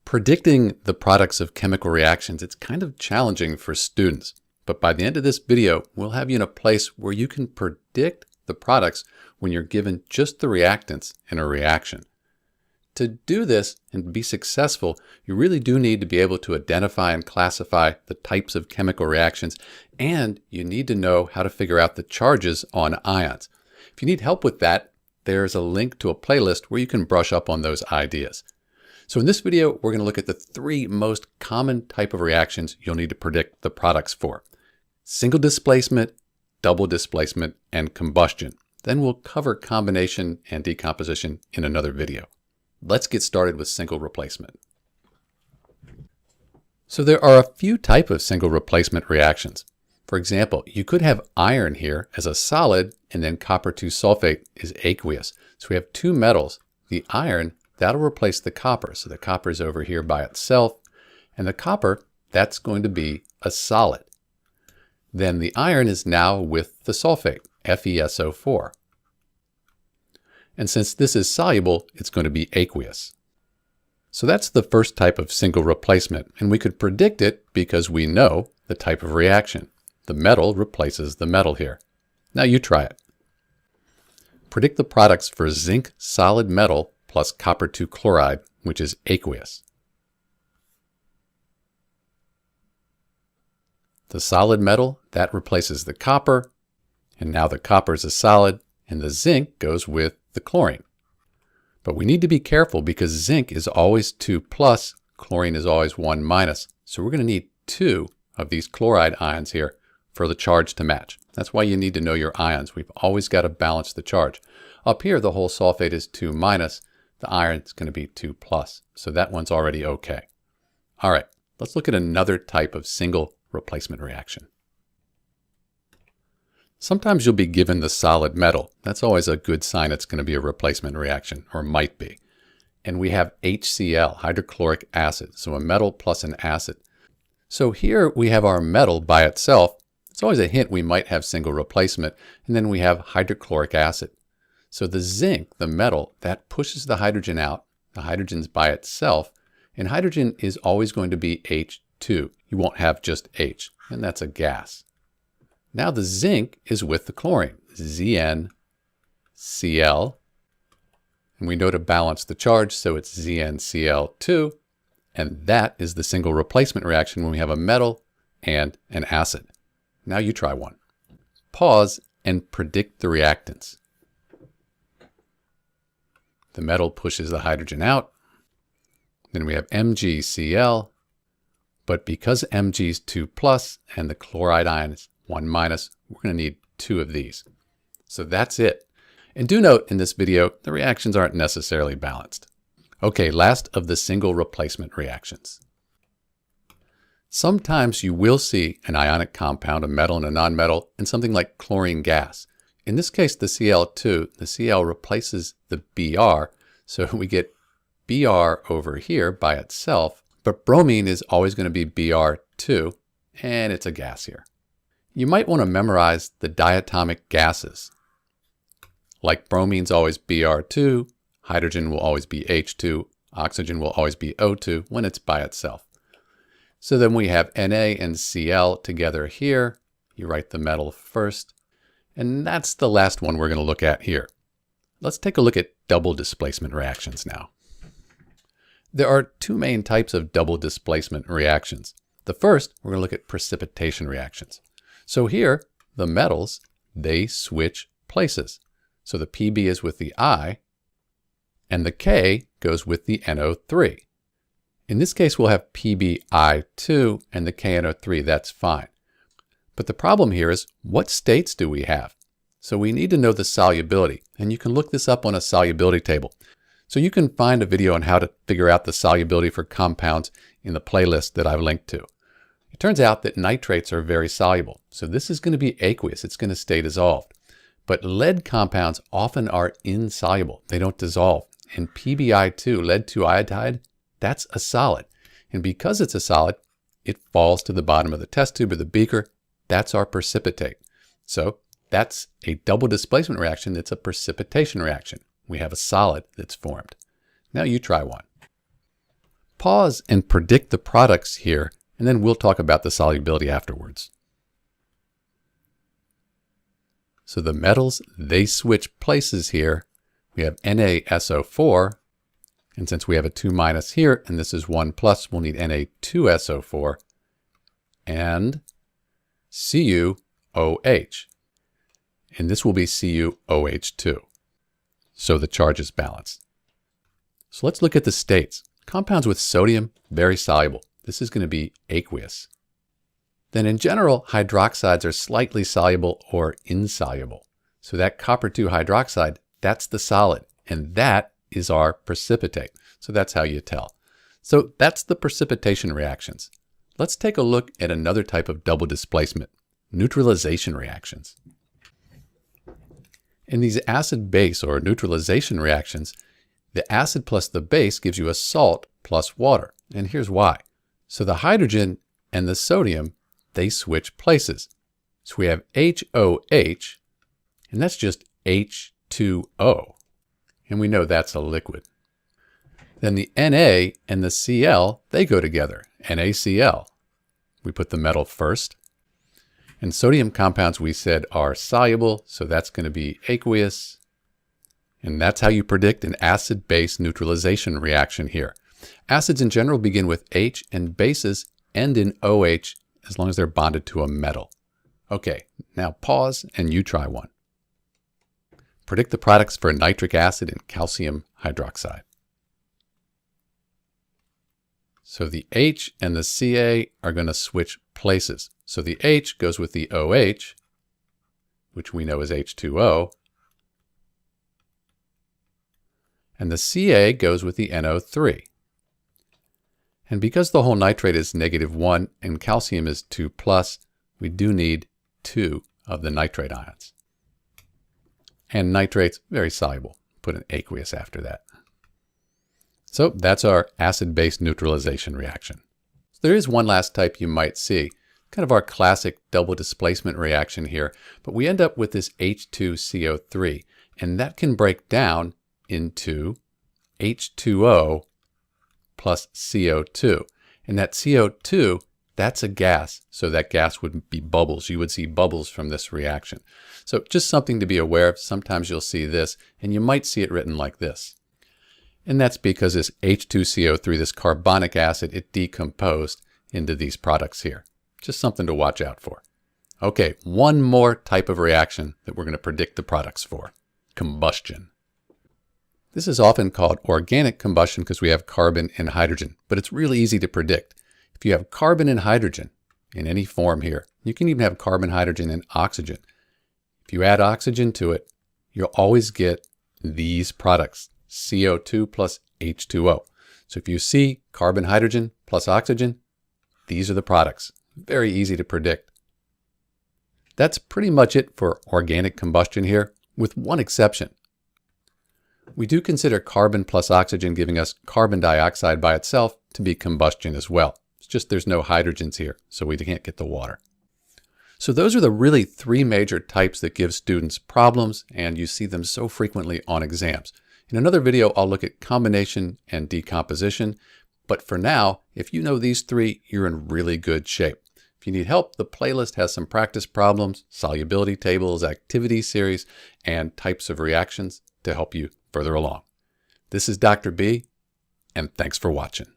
Predicting the products of chemical reactions, it's kind of challenging for students. But by the end of this video, we'll have you in a place where you can predict the products when you're given just the reactants in a reaction. To do this and be successful, you really do need to be able to identify and classify the types of chemical reactions, and you need to know how to figure out the charges on ions. If you need help with that, there's a link to a playlist where you can brush up on those ideas. So in this video, we're going to look at the three most common type of reactions you'll need to predict the products for: single displacement, double displacement, and combustion. Then we'll cover combination and decomposition in another video. Let's get started with single replacement. So there are a few types of single replacement reactions. For example, you could have iron here as a solid, and then copper 2 sulfate is aqueous. So we have two metals. The iron, that'll replace the copper. So the copper is over here by itself, and the copper, that's going to be a solid. Then the iron is now with the sulfate, FeSO4. And since this is soluble, it's going to be aqueous. So that's the first type of single replacement, and we could predict it because we know the type of reaction. The metal replaces the metal here. Now you try it. Predict the products for zinc solid metal plus copper 2 chloride, which is aqueous. The solid metal, that replaces the copper, and now the copper is a solid, and the zinc goes with the chlorine. But we need to be careful because zinc is always 2 plus, chlorine is always 1 minus. So we're going to need 2 of these chloride ions here for the charge to match. That's why you need to know your ions. We've always got to balance the charge. Up here, the whole sulfate is 2 minus. The iron is going to be 2 plus. So that one's already okay. All right, let's look at another type of single replacement reaction. Sometimes you'll be given the solid metal. That's always a good sign it's going to be a replacement reaction, or might be. And we have HCl, hydrochloric acid, so a metal plus an acid. So here we have our metal by itself. It's always a hint we might have single replacement, and then we have hydrochloric acid. So the zinc, the metal, that pushes the hydrogen out. The hydrogen's by itself, and hydrogen is always going to be H2. You won't have just H, and that's a gas. Now the zinc is with the chlorine, ZnCl, and we know to balance the charge, so it's ZnCl2, and that is the single replacement reaction when we have a metal and an acid. Now you try one. Pause and predict the reactants. The metal pushes the hydrogen out. Then we have MgCl, but because Mg is 2 plus and the chloride ion is 1 minus, we're going to need 2 of these. So that's it. And do note in this video, the reactions aren't necessarily balanced. Okay, last of the single replacement reactions. Sometimes you will see an ionic compound, a metal and a nonmetal, in something like chlorine gas. In this case, the Cl2, the Cl replaces the Br, so we get Br over here by itself, but bromine is always going to be Br2, and it's a gas here. You might want to memorize the diatomic gases. Like bromine's always Br2, hydrogen will always be H2, oxygen will always be O2 when it's by itself. So then we have Na and Cl together here. You write the metal first. And that's the last one we're going to look at here. Let's take a look at double displacement reactions now. There are two main types of double displacement reactions. The first, we're going to look at precipitation reactions. So here, the metals, they switch places. So the Pb is with the I, and the K goes with the NO3. In this case, we'll have PbI2 and the KNO3, that's fine. But the problem here is, what states do we have? So we need to know the solubility, and you can look this up on a solubility table. So you can find a video on how to figure out the solubility for compounds in the playlist that I've linked to. It turns out that nitrates are very soluble. So this is going to be aqueous. It's going to stay dissolved. But lead compounds often are insoluble. They don't dissolve. And PbI2, lead 2 iodide, that's a solid. And because it's a solid, it falls to the bottom of the test tube or the beaker. That's our precipitate. So that's a double displacement reaction. It's a precipitation reaction. We have a solid that's formed. Now you try one. pause and predict the products here, and then we'll talk about the solubility afterwards. So the metals, they switch places here. We have NaSO4, and since we have a 2- here, and this is 1+, we'll need Na2SO4 and CuOH. And this will be CuOH2. So the charge is balanced. So let's look at the states. Compounds with sodium, very soluble. This is going to be aqueous. Then in general, hydroxides are slightly soluble or insoluble. So that copper-2 hydroxide, that's the solid, and that is our precipitate. So that's how you tell. So that's the precipitation reactions. Let's take a look at another type of double displacement, neutralization reactions. In these acid-base or neutralization reactions, the acid plus the base gives you a salt plus water. And here's why. So the hydrogen and the sodium, they switch places. So we have HOH, and that's just H2O. And we know that's a liquid. Then the Na and the Cl, they go together, NaCl. We put the metal first. And sodium compounds we said are soluble, so that's going to be aqueous. And that's how you predict an acid-base neutralization reaction here. Acids in general begin with H, and bases end in OH as long as they're bonded to a metal. Okay, now pause and you try one. Predict the products for nitric acid and calcium hydroxide. So the H and the Ca are going to switch places. So the H goes with the OH, which we know is H2O, and the Ca goes with the NO3. And because the whole nitrate is -1 and calcium is 2+, we do need 2 of the nitrate ions. And nitrate's very soluble. Put an aqueous after that. So that's our acid-base neutralization reaction. So there is one last type you might see, kind of our classic double displacement reaction here, but we end up with this H2CO3, and that can break down into H2O plus CO2. And that CO2, that's a gas, so that gas would be bubbles. You would see bubbles from this reaction. So just something to be aware of. Sometimes you'll see this, and you might see it written like this. And that's because this H2CO3, this carbonic acid, it decomposed into these products here. Just something to watch out for. Okay, one more type of reaction that we're going to predict the products for. Combustion. This is often called organic combustion because we have carbon and hydrogen, but it's really easy to predict. If you have carbon and hydrogen in any form here, you can even have carbon, hydrogen, and oxygen. If you add oxygen to it, you'll always get these products, CO2 plus H2O. So if you see carbon, hydrogen plus oxygen, these are the products. Very easy to predict. That's pretty much it for organic combustion here, with one exception. We do consider carbon plus oxygen giving us carbon dioxide by itself to be combustion as well. It's just there's no hydrogens here, so we can't get the water. So those are the really three major types that give students problems, and you see them so frequently on exams. In another video, I'll look at combination and decomposition. But for now, if you know these three, you're in really good shape. If you need help, the playlist has some practice problems, solubility tables, activity series, and types of reactions to help you further along. This is Dr. B, and thanks for watching.